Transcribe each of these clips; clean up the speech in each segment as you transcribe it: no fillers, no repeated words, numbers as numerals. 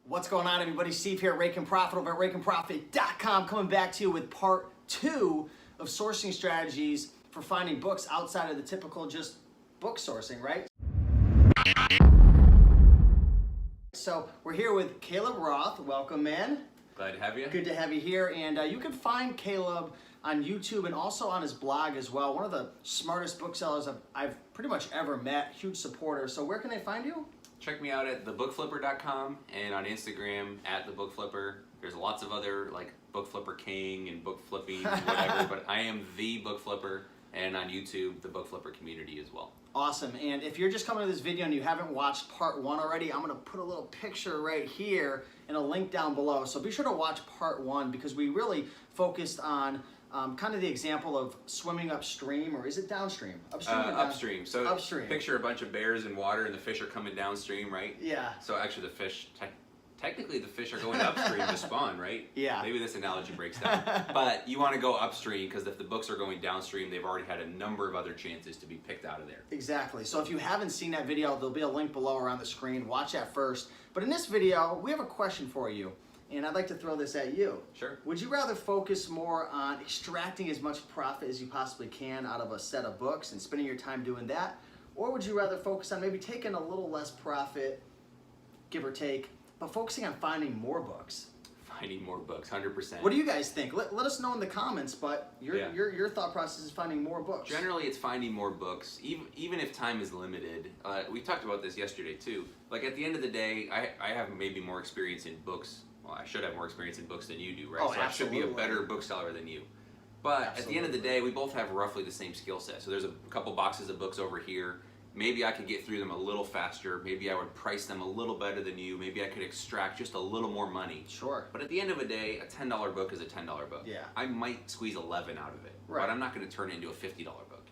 What's going on, everybody? Steve here at Raiken Profit over at RaikenProfit.com, coming back to you with part 2 of sourcing strategies for finding books outside of the typical just book sourcing, right? So we're here with Caleb Roth. Welcome, man. Glad to have you. Good to have you here. And you can find Caleb on YouTube and also on his blog as well. One of the smartest booksellers I've pretty much ever met. Huge supporter. So where can they find you? Check me out at thebookflipper.com and on Instagram at thebookflipper. There's lots of other like Book Flipper King and Book Flipping and whatever, but I am the Book Flipper, and on YouTube, the Book Flipper community as well. Awesome. And if you're just coming to this video and you haven't watched part 1 already, I'm going to put a little picture right here and a link down below. So be sure to watch part 1 because we really focused on kind of the example of swimming upstream, or is it downstream? Upstream. So upstream. Picture a bunch of bears in water and the fish are coming downstream, right? Yeah. So actually the fish, technically the fish are going upstream to spawn, right? Yeah. Maybe this analogy breaks down. But you want to go upstream because if the books are going downstream, they've already had a number of other chances to be picked out of there. Exactly. So if you haven't seen that video, there'll be a link below or on the screen. Watch that first. But in this video, we have a question for you. And I'd like to throw this at you. Sure. Would you rather focus more on extracting as much profit as you possibly can out of a set of books and spending your time doing that? Or would you rather focus on maybe taking a little less profit, give or take, but focusing on finding more books? Finding more books, 100%. What do you guys think? Let us know in the comments, but your thought process is finding more books. Generally, it's finding more books, even if time is limited. We talked about this yesterday too. Like at the end of the day, I have maybe more experience in books. Well, I should have more experience in books than you do, right? Oh, so absolutely. I should be a better bookseller than you. But At the end of the day, we both have roughly the same skill set. So there's a couple boxes of books over here. Maybe I could get through them a little faster. Maybe I would price them a little better than you. Maybe I could extract just a little more money. Sure. But at the end of the day, a $10 book is a $10 book. Yeah. I might squeeze 11 out of it, right, but I'm not going to turn it into a $50 book.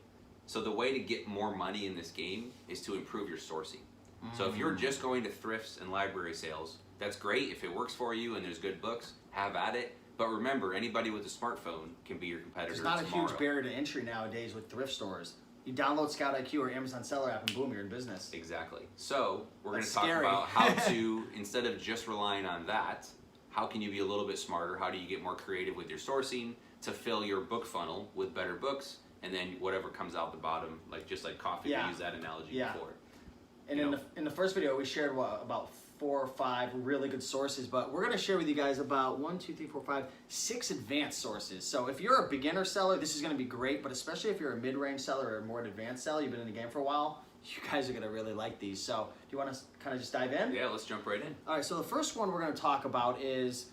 So the way to get more money in this game is to improve your sourcing. So if you're just going to thrifts and library sales, that's great. If it works for you and there's good books, have at it. But remember, anybody with a smartphone can be your competitor tomorrow. There's not a huge barrier to entry nowadays with thrift stores. You download Scout IQ or Amazon Seller app and boom, you're in business. Exactly. So we're going to talk scary. about how to, instead of just relying on that, how can you be a little bit smarter? How do you get more creative with your sourcing to fill your book funnel with better books? And then whatever comes out the bottom, like just like coffee, we used that analogy before. And in the first video, we shared about 4 or 5 really good sources, but we're going to share with you guys about 6 advanced sources. So if you're a beginner seller, this is going to be great, but especially if you're a mid-range seller or more advanced seller, you've been in the game for a while, you guys are going to really like these. So do you want to kind of just dive in? Yeah, let's jump right in. All right, so the first one we're going to talk about is,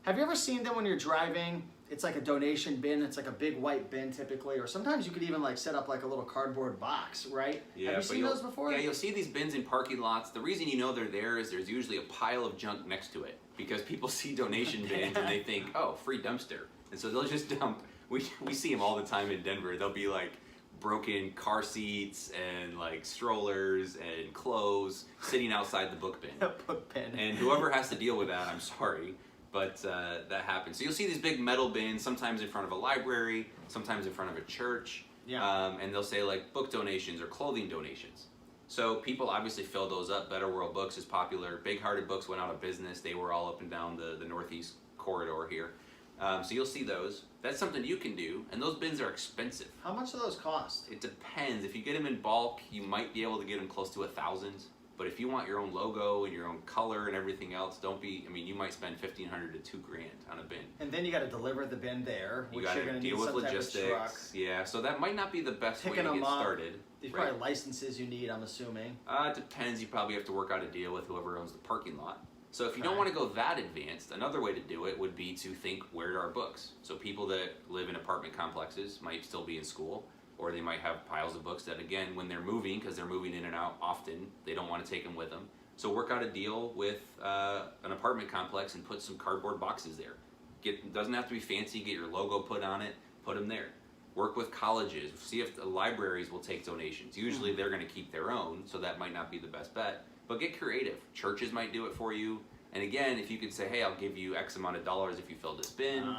have you ever seen them when you're driving? It's like a donation bin. It's like a big white bin typically, or sometimes you could even like set up like a little cardboard box, right? Yeah, have you seen those before? Yeah, you'll see these bins in parking lots. The reason you know they're there is there's usually a pile of junk next to it because people see donation bins and they think, oh, free dumpster. And so they'll just dump. We see them all the time in Denver. They'll be like broken car seats and like strollers and clothes sitting outside the book bin. Book bin. And whoever has to deal with that, I'm sorry. But that happens. So you'll see these big metal bins, sometimes in front of a library, sometimes in front of a church, and they'll say like book donations or clothing donations. So people obviously fill those up. Better World Books is popular. Big Hearted Books went out of business. They were all up and down the Northeast corridor here. So you'll see those. That's something you can do, and those bins are expensive. How much do those cost? It depends. If you get them in bulk, you might be able to get them close to $1,000. But if you want your own logo and your own color and everything else, you might spend $1,500 to $2,000 on a bin. And then you got to deliver the bin there, which you you're going to deal with logistics. Yeah, so that might not be the best way to get started. There's probably licenses you need, I'm assuming. It depends. You probably have to work out a deal with whoever owns the parking lot. So if you don't want to go that advanced, another way to do it would be to think, where are our books? So people that live in apartment complexes might still be in school, or they might have piles of books that, again, when they're moving, because they're moving in and out often, they don't want to take them with them. So work out a deal with an apartment complex and put some cardboard boxes there. Doesn't have to be fancy, get your logo put on it, put them there. Work with colleges, see if the libraries will take donations. Usually they're going to keep their own, so that might not be the best bet. But get creative. Churches might do it for you. And again, if you could say, hey, I'll give you X amount of dollars if you fill this bin.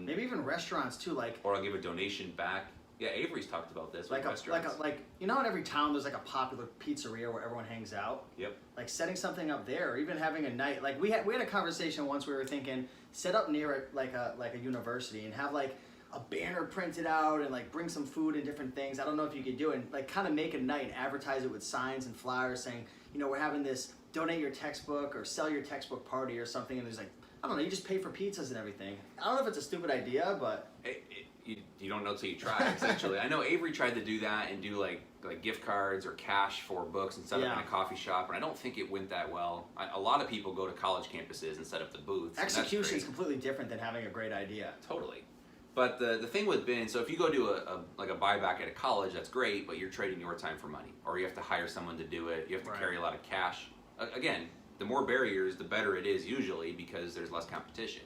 Maybe even restaurants too, like. Or I'll give a donation back. Yeah, Avery's talked about this Like with restaurants. you know, in every town there's like a popular pizzeria where everyone hangs out. Yep. Like setting something up there, or even having a night. Like we had a conversation once. We were thinking set up near it like a university and have like a banner printed out and like bring some food and different things. I don't know if you could do it. And, like kind of make a night and advertise it with signs and flyers saying, you know, we're having this donate your textbook or sell your textbook party or something. And there's like, I don't know, you just pay for pizzas and everything. I don't know if it's a stupid idea, but You don't know till you try, essentially. I know Avery tried to do that and do like gift cards or cash for books and set up in a coffee shop, and I don't think it went that well. A lot of people go to college campuses and set up the booths. Execution is completely different than having a great idea. Totally. But the thing with bins, so if you go do a buyback at a college, that's great, but you're trading your time for money. Or you have to hire someone to do it. You have to carry a lot of cash. Again, the more barriers, the better it is usually because there's less competition.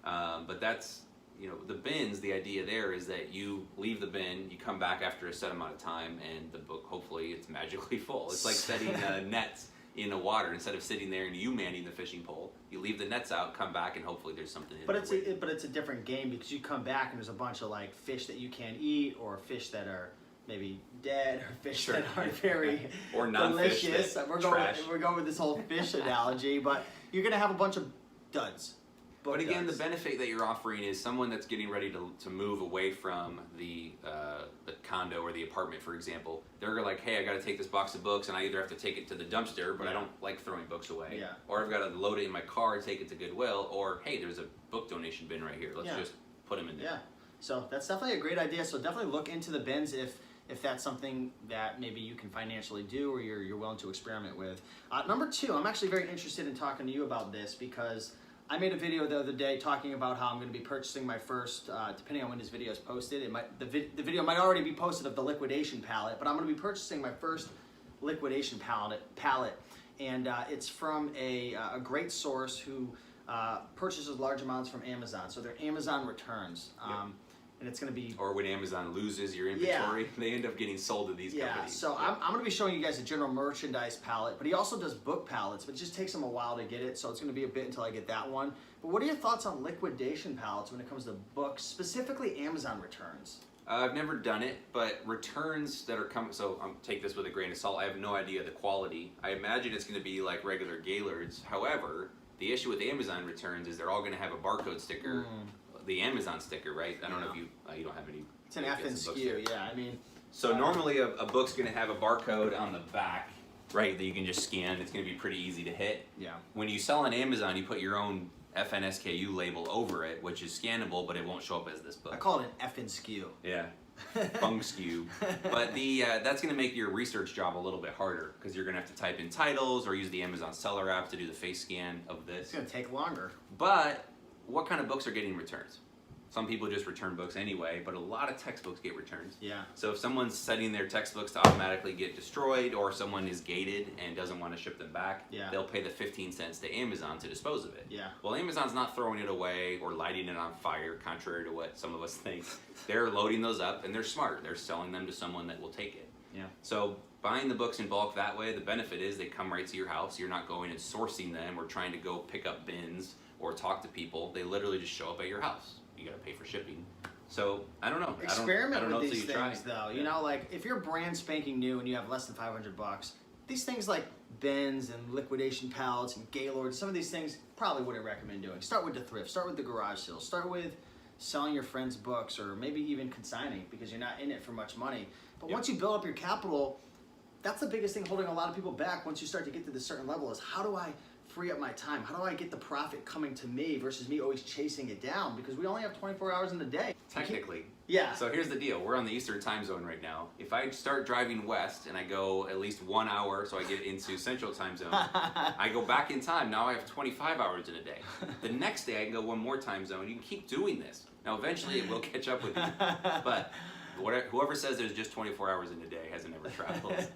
But that's, you know, the bins, the idea there is that you leave the bin, you come back after a set amount of time, and the book, hopefully, it's magically full. It's like setting nets in the water. Instead of sitting there and you manning the fishing pole, you leave the nets out, come back, and hopefully there's something in there. But it's a different game because you come back and there's a bunch of like fish that you can't eat, or fish that are maybe dead, or fish that aren't very or non-fish delicious. We're going with this whole fish analogy, but you're gonna have a bunch of duds. But again, the benefit that you're offering is someone that's getting ready to move away from the condo or the apartment, for example. They're like, hey, I got to take this box of books, and I either have to take it to the dumpster, but I don't like throwing books away, or I've got to load it in my car and take it to Goodwill, or hey, there's a book donation bin right here. Let's just put them in there. Yeah, so that's definitely a great idea. So definitely look into the bins if that's something that maybe you can financially do or you're willing to experiment with. Number two, I'm actually very interested in talking to you about this because I made a video the other day talking about how I'm going to be purchasing my first, depending on when this video is posted, the video might already be posted of the liquidation palette, but I'm going to be purchasing my first liquidation palette, and it's from a great source who purchases large amounts from Amazon. So they're Amazon returns. And it's going to be... Or when Amazon loses your inventory, they end up getting sold to these companies. So I'm going to be showing you guys a general merchandise palette, but he also does book palettes, but it just takes him a while to get it, so it's going to be a bit until I get that one. But what are your thoughts on liquidation palettes when it comes to books, specifically Amazon returns? I've never done it, but returns that are coming, so take this with a grain of salt, I have no idea the quality. I imagine it's going to be like regular Gaylords. However, the issue with Amazon returns is they're all going to have a barcode sticker. The Amazon sticker, right? I don't know if you don't have any. It's an F and SKU, yeah. I mean, so normally a book's going to have a barcode on the back, right? That you can just scan. It's going to be pretty easy to hit. Yeah. When you sell on Amazon, you put your own FNSKU label over it, which is scannable, but it won't show up as this book. I call it an F and SKU. Yeah. Fung SKU. But that's going to make your research job a little bit harder because you're going to have to type in titles or use the Amazon Seller app to do the face scan of this. It's going to take longer. But what kind of books are getting returns? Some people just return books anyway, but a lot of textbooks get returns. Yeah. So if someone's setting their textbooks to automatically get destroyed, or someone is gated and doesn't want to ship them back, they'll pay the 15 cents to Amazon to dispose of it. Yeah. Well, Amazon's not throwing it away or lighting it on fire, contrary to what some of us think. They're loading those up, and they're smart. They're selling them to someone that will take it. Yeah. So buying the books in bulk that way, the benefit is they come right to your house. You're not going and sourcing them or trying to go pick up bins or talk to people. They literally just show up at your house. You got to pay for shipping. So I don't know. Experiment I don't with know these things though. You know, like if you're brand spanking new and you have less than $500, these things like bins and liquidation pallets and Gaylord, some of these things probably wouldn't recommend doing. Start with the thrift. Start with the garage sales. Start with selling your friends' books, or maybe even consigning because you're not in it for much money. But once you build up your capital, that's the biggest thing holding a lot of people back once you start to get to this certain level is how do I free up my time? How do I get the profit coming to me versus me always chasing it down? Because we only have 24 hours in the day. Technically. Yeah. So here's the deal. We're on the Eastern time zone right now. If I start driving west and I go at least 1 hour so I get into Central time zone, I go back in time. Now I have 25 hours in a day. The next day I can go one more time zone. You can keep doing this. Now eventually it will catch up with you. But whoever says there's just 24 hours in a day hasn't ever traveled.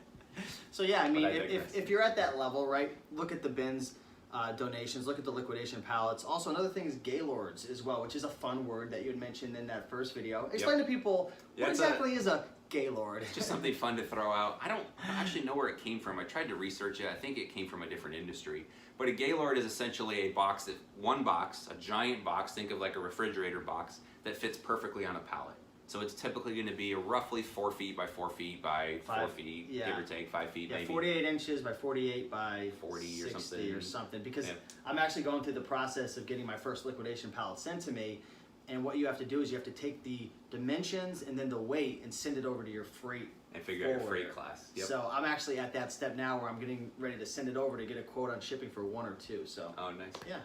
So yeah, I mean, if you're at that level, right, look at the bins. Donations, look at the liquidation pallets. Also, another thing is Gaylords as well, which is a fun word that you had mentioned in that first video. Explain to people, what exactly is a Gaylord? It's just something fun to throw out. I don't actually know where it came from. I tried to research it. I think it came from a different industry. But a Gaylord is essentially a box, a giant box, think of like a refrigerator box, that fits perfectly on a pallet. So it's typically going to be a roughly 4 feet by 4 feet by 4 feet, yeah. give or take 5 feet, Yeah, maybe 48 inches by 48 by 40 60 or something. Because Yeah. I'm actually going through the process of getting my first liquidation pallet sent to me. And what you have to do is you have to take the dimensions and then the weight and send it over to your freight and figure out your forwarder. freight class. Yep. So I'm actually at that step now where I'm getting ready to send it over to get a quote on shipping for 1 or 2. So Oh, nice. yeah.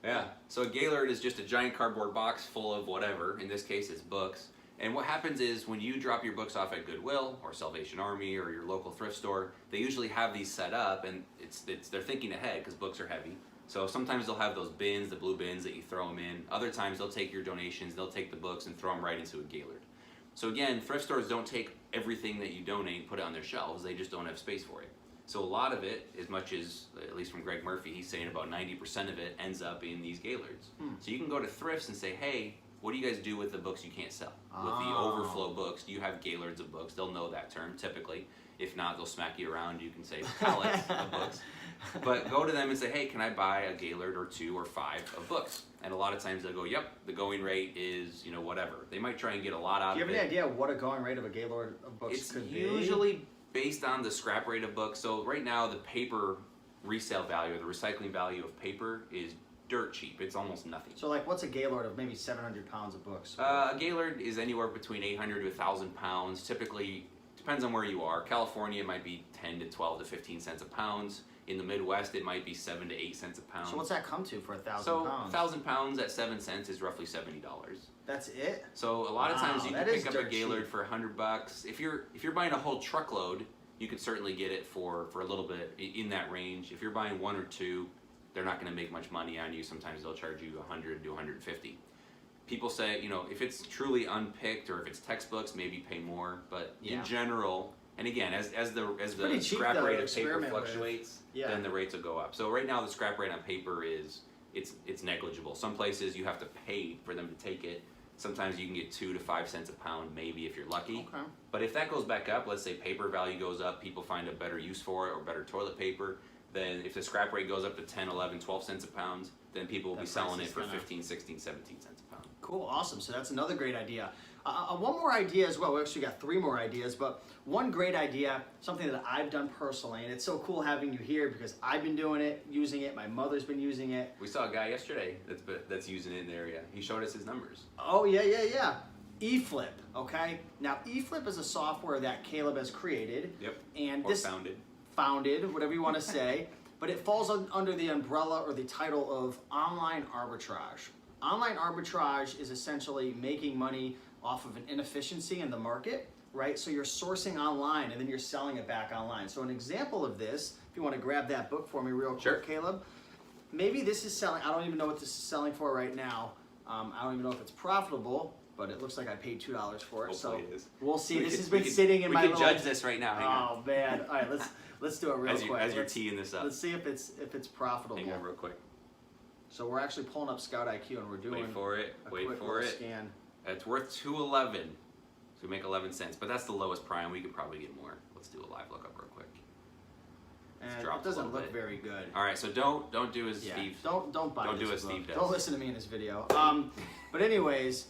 Yeah. So a Gaylord is just a giant cardboard box full of whatever. In this case, it's books. And what happens is when you drop your books off at Goodwill or Salvation Army or your local thrift store, they usually have these set up, and they're thinking ahead because books are heavy. So sometimes they'll have those bins, the blue bins that you throw them in. Other times they'll take your donations, they'll take the books and throw them right into a Gaylord. So again, thrift stores don't take everything that you donate and put it on their shelves. They just don't have space for it. So a lot of it, as much as, at least from Greg Murphy, he's saying about 90% of it ends up in these Gaylords. So you can go to thrifts and say, hey, what do you guys do with the books you can't sell? With the overflow books, do you have Gaylords of books? They'll know that term typically. If not, they'll smack you around. You can say pallets of books. But go to them and say, hey, can I buy a Gaylord or 2 or 5 of books? And a lot of times they'll go, yep, the going rate is, whatever. They might try and get a lot out of it. Do you have any idea what a going rate of a Gaylord of books could be? It's usually based on the scrap rate of books. So right now the paper resale value or the recycling value of paper is dirt cheap. It's almost nothing. So like what's a Gaylord of maybe 700 pounds of books? A Gaylord is anywhere between 800 to 1,000 pounds. Typically, depends on where you are. California might be 10 to 12 to 15 cents a pound. In the Midwest, it might be 7 to 8 cents a pound. So what's that come to for 1,000 So pounds? 1,000 pounds at 7 cents is roughly $70. That's it? So a lot of times you Wow, can that is pick up a dirt Gaylord cheap. for $100. If you're buying a whole truckload, you could certainly get it for a little bit in that range. If you're buying 1 or 2, they're not going to make much money on you. Sometimes they'll charge you 100 to 150. People say, if it's truly unpicked or if it's textbooks, maybe pay more. But in general, and again, as the pretty cheap, scrap though, rate to of paper experiment with. fluctuates, Yeah. then the rates will go up. So right now, the scrap rate on paper it's negligible. Some places you have to pay for them to take it. Sometimes you can get 2 to 5 cents a pound, maybe if you're lucky. Okay. But if that goes back up, let's say paper value goes up, people find a better use for it or better toilet paper, then if the scrap rate goes up to 10, 11, 12 cents a pound, then people will be selling it for 15, 16, 17 cents a pound. Cool, awesome. So that's another great idea. One more idea as well. We actually got 3 more ideas, but one great idea, something that I've done personally, and it's so cool having you here because I've been doing it, using it. My mother's been using it. We saw a guy yesterday that's using it in the area. He showed us his numbers. Oh, yeah. eFlip, okay? Now, eFlip is a software that Caleb has created. Yep. And Or founded. Founded, whatever you want to say, but it falls under the umbrella or the title of online arbitrage. Online arbitrage is essentially making money off of an inefficiency in the market, right? So you're sourcing online and then you're selling it back online. So an example of this, if you want to grab that book for me real quick, Sure. Caleb, maybe this is selling, I don't even know what this is selling for right now. I don't even know if it's profitable, but it looks like I paid $2 for it. Hopefully so it is. we'll see. We This could- has been we could- sitting in my We little... can judge this right now. Hang on. Oh man! All right, let's do it real quick. As you're Let's- teeing this up. Let's see if it's profitable. Hang on real quick. So we're actually pulling up Scout IQ and we're doing Wait for it. a Wait quick for little it. scan. It's worth $2.11. So we make 11 cents, but that's the lowest prime. We could probably get more. Let's do a live lookup real quick. And dropped it a doesn't little look bit. very good. All right, so don't do as Yeah, Steve. don't buy don't this do as book. Steve does. Don't listen to me in this video. But anyways,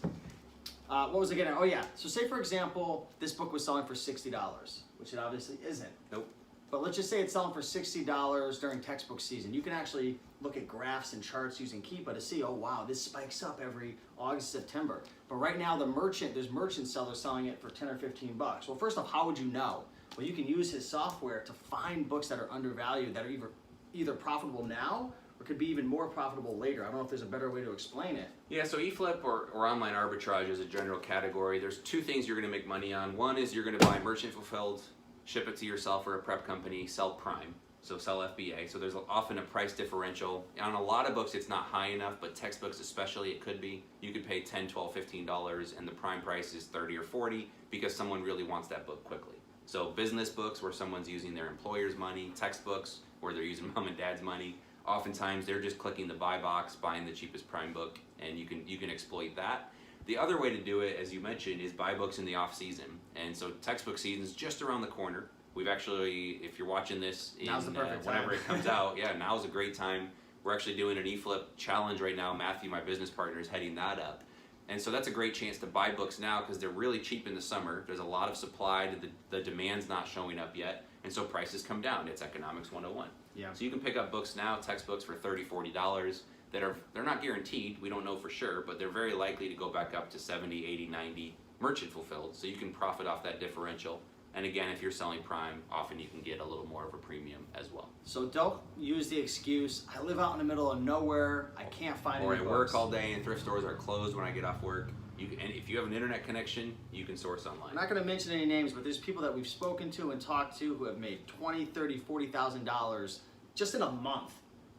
what was I getting? Oh yeah. So say for example, this book was selling for $60, which it obviously isn't. Nope. But let's just say it's selling for $60 during textbook season. You can actually look at graphs and charts using Keepa to see, oh wow, this spikes up every August, September. But right now there's merchant sellers selling it for 10 or 15 bucks. Well, first off, how would you know? Well, you can use his software to find books that are undervalued, that are either profitable now or could be even more profitable later. I don't know if there's a better way to explain it. Yeah, so eFlip or online arbitrage is a general category. There's 2 things you're going to make money on. One is you're going to buy merchant fulfilled, ship it to yourself or a prep company, sell prime, so sell FBA. So there's often a price differential. On a lot of books it's not high enough, but textbooks especially it could be. You could pay $10, $12, $15 and the prime price is $30 or $40 because someone really wants that book quickly. So business books where someone's using their employer's money, textbooks where they're using mom and dad's money, oftentimes they're just clicking the buy box, buying the cheapest prime book, and you can exploit that. The other way to do it, as you mentioned, is buy books in the off season. And so textbook season is just around the corner. We've actually, if you're watching this in Now's the perfect time. whenever it comes out, yeah, now's a great time. We're actually doing an eFlip challenge right now. Matthew, my business partner, is heading that up. And so that's a great chance to buy books now because they're really cheap in the summer. There's a lot of supply, the demand's not showing up yet, and so prices come down. It's economics 101. Yeah. So you can pick up books now, textbooks for $30, $40 they're not guaranteed, we don't know for sure, but they're very likely to go back up to 70, 80, 90 merchant fulfilled, so you can profit off that differential. And again, if you're selling prime, often you can get a little more of a premium as well. So don't use the excuse, I live out in the middle of nowhere, I can't find Or any I books. work all day and thrift stores are closed when I get off work. And if you have an internet connection, you can source online. I'm not going to mention any names, but there's people that we've spoken to and talked to who have made $20, $30, $40,000 just in a month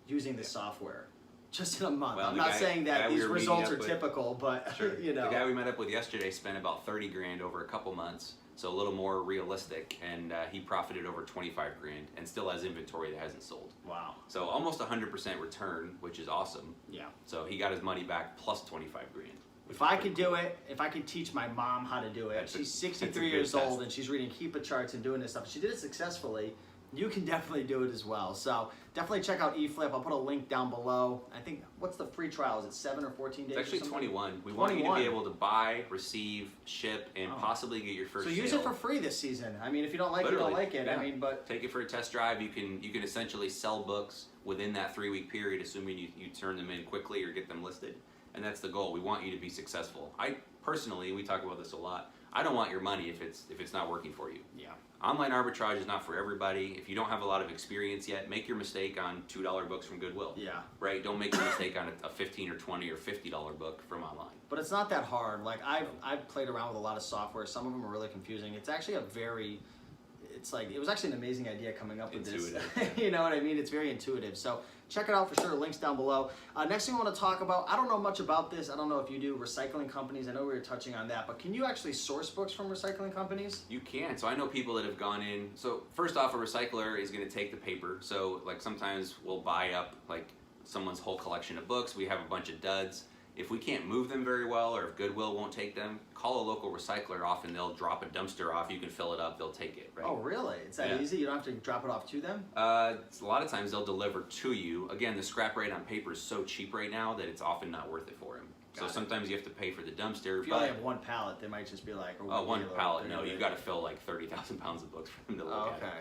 using this software. Just in a month. Well, I'm not saying that these results are typical, but sure. you know. The guy we met up with yesterday spent about 30 grand over a couple months, so a little more realistic, and he profited over 25 grand and still has inventory that hasn't sold. Wow. So almost 100% return, which is awesome. Yeah. So he got his money back plus 25 grand. If I could do it, if I could teach my mom how to do it, she's 63 years old and she's reading HEPA charts and doing this stuff. She did it successfully. You can definitely do it as well. So definitely check out eFlip. I'll put a link down below. I think, what's the free trial? Is it 7 or 14 days? It's actually or something? 21. We want you to be able to buy, receive, ship, and possibly get your first So use sale. it for free this season. I mean, if you don't like Literally, it, you don't like it. yeah. I mean, but take it for a test drive. You can essentially sell books within that 3-week period, assuming you turn them in quickly or get them listed. And that's the goal. We want you to be successful. I personally, we talk about this a lot, I don't want your money if it's not working for you. yeah. Online arbitrage is not for everybody. If you don't have a lot of experience yet, make your mistake on $2 books from Goodwill. Yeah. Right? Don't make a mistake on a $15 or $20 or $50 book from online. But it's not that hard. Like I've played around with a lot of software. Some of them are really confusing. It's actually it was actually an amazing idea coming up with Intuitive, this. yeah. You know what I mean? It's very intuitive. So check it out for sure. Links down below. Next thing I want to talk about, I don't know much about this. I don't know if you do. Recycling companies. I know we were touching on that. But can you actually source books from recycling companies? You can. So I know people that have gone in. So first off, a recycler is going to take the paper. So like sometimes we'll buy up like someone's whole collection of books. We have a bunch of duds. If we can't move them very well, or if Goodwill won't take them, call a local recycler. Often they'll drop a dumpster off. You can fill it up. They'll take it. Right? Oh, really? It's that easy? You don't have to drop it off to them? A lot of times they'll deliver to you. Again, the scrap rate on paper is so cheap right now that it's often not worth it for them. So sometimes you have to pay for the dumpster. If you only have one pallet, they might just be like, one pallet. No, you've got to fill like 30,000 pounds of books for them to look at. Okay.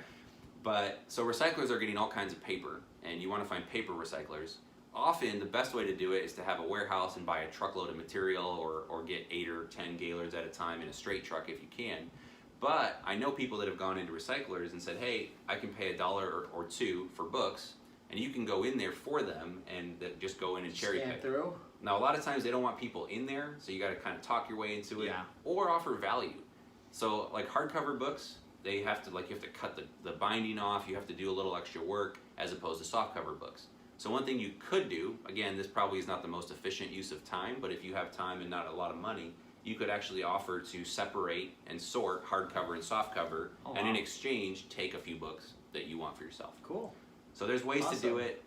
But so recyclers are getting all kinds of paper, and you want to find paper recyclers. Often the best way to do it is to have a warehouse and buy a truckload of material, or get 8 or 10 Gaylords at a time in a straight truck if you can. But I know people that have gone into recyclers and said, hey, I can pay $1 or $2 for books, and you can go in there for them and just go in and cherry pick. Through? Now a lot of times they don't want people in there, so you got to kind of talk your way into it, Yeah. or offer value. So like hardcover books, you have to cut the binding off, you have to do a little extra work as opposed to softcover books. So one thing you could do, again, this probably is not the most efficient use of time, but if you have time and not a lot of money, you could actually offer to separate and sort hardcover and softcover, and in exchange, take a few books that you want for yourself. Cool. So there's ways to do it.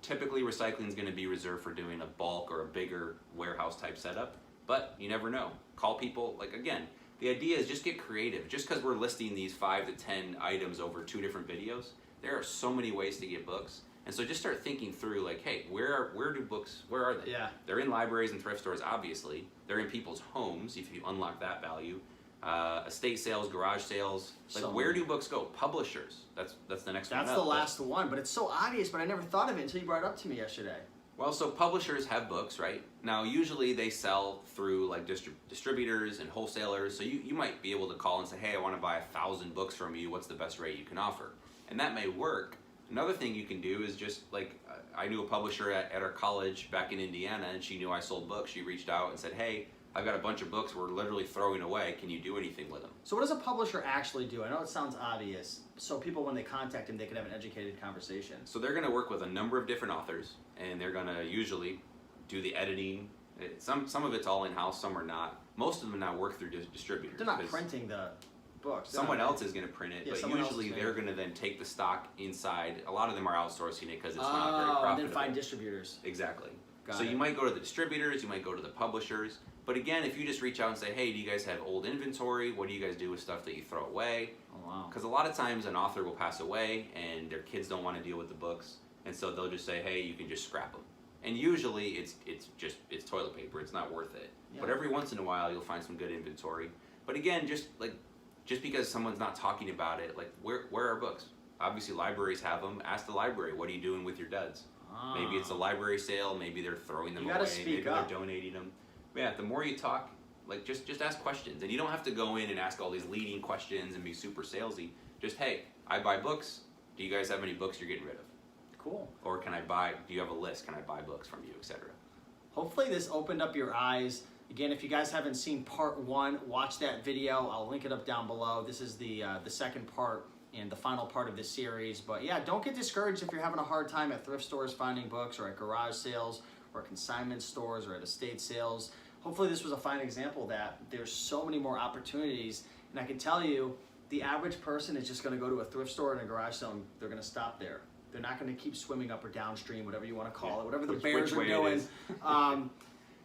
Typically, recycling is going to be reserved for doing a bulk or a bigger warehouse type setup, but you never know. Call people, again, the idea is just get creative. Just because we're listing these 5 to 10 items over 2 different videos, there are so many ways to get books. And so just start thinking through, hey, where do books, where are they? Yeah. They're in libraries and thrift stores, obviously. They're in people's homes, if you unlock that value. Estate sales, garage sales. Where do books go? Publishers. That's the next one. That's the last one, but it's so obvious, but I never thought of it until you brought it up to me yesterday. Well, so publishers have books, right? Now, usually they sell through distributors and wholesalers. So you might be able to call and say, hey, I want to buy 1,000 books from you. What's the best rate you can offer? And that may work. Another thing you can do is just I knew a publisher at our college back in Indiana, and she knew I sold books. She reached out and said, hey, I've got a bunch of books we're literally throwing away. Can you do anything with them? So what does a publisher actually do? I know it sounds obvious. So people, when they contact him, they can have an educated conversation. So they're going to work with a number of different authors, and they're going to usually do the editing. Some of it's all in-house, some are not. Most of them now work through distributors. They're not printing the books. Someone else is going to print it, Yeah, but usually they're going to then take the stock inside. A lot of them are outsourcing it because it's not very profitable. And then find distributors. Exactly. Got so it. you might go to the distributors, you might go to the publishers, but again, if you just reach out and say, hey, do you guys have old inventory? What do you guys do with stuff that you throw away? Oh, wow. Because a lot of times an author will pass away and their kids don't want to deal with the books, and so they'll just say, hey, you can just scrap them. And usually it's toilet paper. It's not worth it. Yeah. But every once in a while you'll find some good inventory. But again, just because someone's not talking about it, like where are books? Obviously libraries have them. Ask the library, what are you doing with your duds? Maybe it's a library sale. Maybe they're throwing them away. Maybe they're donating them. Yeah, the more you talk, like just ask questions, and you don't have to go in and ask all these leading questions and be super salesy. Just, hey, I buy books. Do you guys have any books you're getting rid of? Cool. Or do you have a list? Can I buy books from you, etc. Hopefully this opened up your eyes. Again, if you guys haven't seen part 1, watch that video. I'll link it up down below. This is the second part and the final part of this series. But yeah, don't get discouraged if you're having a hard time at thrift stores finding books, or at garage sales, or consignment stores, or at estate sales. Hopefully this was a fine example that there's so many more opportunities. And I can tell you, the average person is just going to go to a thrift store and a garage sale, and they're going to stop there. They're not going to keep swimming up or downstream, whatever you want to call it, whatever the bears are doing.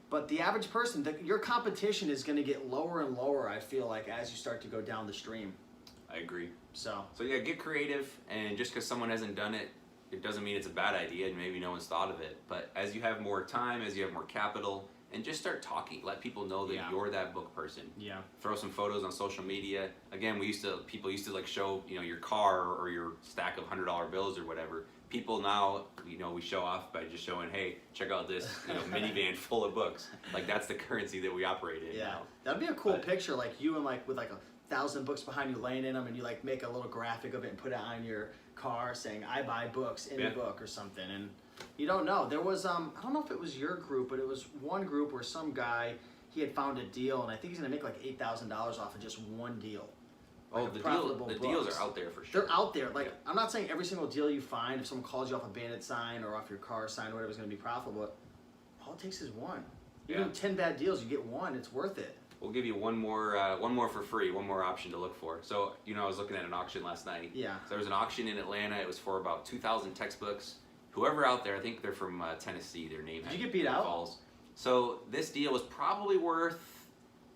But the average person, your competition is going to get lower and lower, I feel like, as you start to go down the stream. I agree. So yeah, get creative, and just because someone hasn't done it, it doesn't mean it's a bad idea, and maybe no one's thought of it. But as you have more time, as you have more capital, and just start talking. Let people know that you're that book person. Yeah. Throw some photos on social media. Again, people used to like show, your car or your stack of $100 bills or whatever. People now, we show off by just showing, hey, check out this, minivan full of books. Like that's the currency that we operate in now. That'd be a cool picture, like you and with 1,000 books behind you laying in them, and you make a little graphic of it and put it on your car saying, I buy books in the book or something. And you don't know. There was, I don't know if it was your group, but it was one group where some guy, he had found a deal, and I think he's going to make like $8,000 off of just one deal. Like the deals are out there for sure. They're out there. I'm not saying every single deal you find, if someone calls you off a bandit sign or off your car sign or whatever, is going to be profitable, but all it takes is one. You do 10 bad deals, you get one, it's worth it. We'll give you one more for free, one more option to look for. So, I was looking at an auction last night. Yeah. So there was an auction in Atlanta. It was for about 2,000 textbooks. Whoever out there, I think they're from Tennessee, their name. Did you get beat out? Falls. So this deal was probably worth,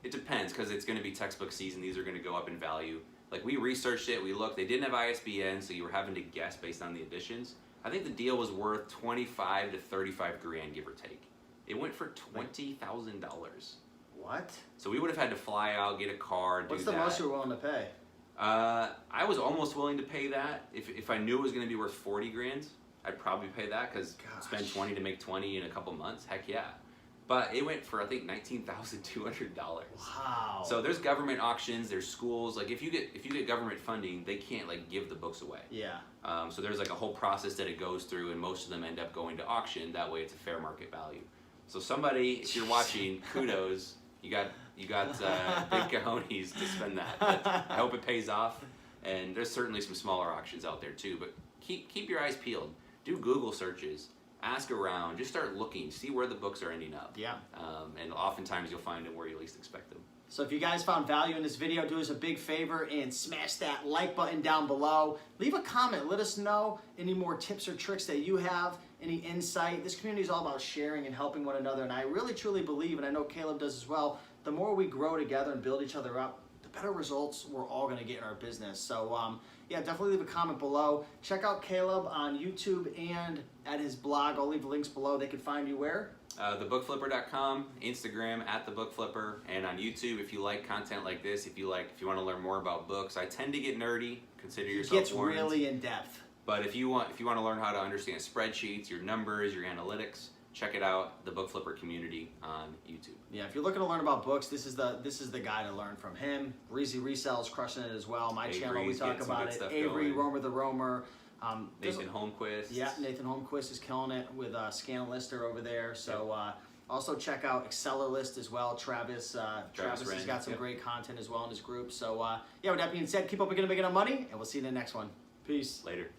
it depends, because it's going to be textbook season. These are going to go up in value. Like we researched it, we looked, they didn't have ISBN, so you were having to guess based on the editions. I think the deal was worth 25 to 35 grand, give or take. It went for $20,000. What? So we would have had to fly out, get a car, do that. What's the most you were willing to pay? I was almost willing to pay that. If I knew it was going to be worth 40 grand, I'd probably pay that, because spend 20 to make 20 in a couple months, heck yeah. But it went for, I think, $19,200. Wow. So there's government auctions, there's schools. Like if you get government funding, they can't give the books away. Yeah. So there's a whole process that it goes through, and most of them end up going to auction. That way, it's a fair market value. So somebody, if you're watching, kudos. You got big cojones to spend that. But I hope it pays off. And there's certainly some smaller auctions out there too. But keep your eyes peeled. Do Google searches. Ask around. Just start looking. See where the books are ending up. Yeah. And oftentimes you'll find them where you least expect them. So if you guys found value in this video, do us a big favor and smash that like button down below. Leave a comment. Let us know any more tips or tricks that you have, any insight. This community is all about sharing and helping one another. And I really, truly believe, and I know Caleb does as well, the more we grow together and build each other up, the better results we're all going to get in our business. So yeah, definitely leave a comment below. Check out Caleb on YouTube and at his blog. I'll leave the links below. They can find you where? Thebookflipper.com, Instagram @thebookflipper, and on YouTube. If you like content like this, if you want to learn more about books, I tend to get nerdy. Consider yourself It gets really in depth. But if you want to learn how to understand spreadsheets, your numbers, your analytics, check it out. The Book Flipper community on YouTube. Yeah, if you're looking to learn about books, this is the guy to learn from him. Reezy Resells crushing it as well. My channel, we talk about it. Avery, Romer the Roamer. Nathan Holmquist. Yeah, Nathan Holmquist is killing it with Scanlister over there. So also check out Accelerlist as well. Travis has got some great content as well in his group. So yeah, with that being said, keep up making money, and we'll see you in the next one. Peace. Later.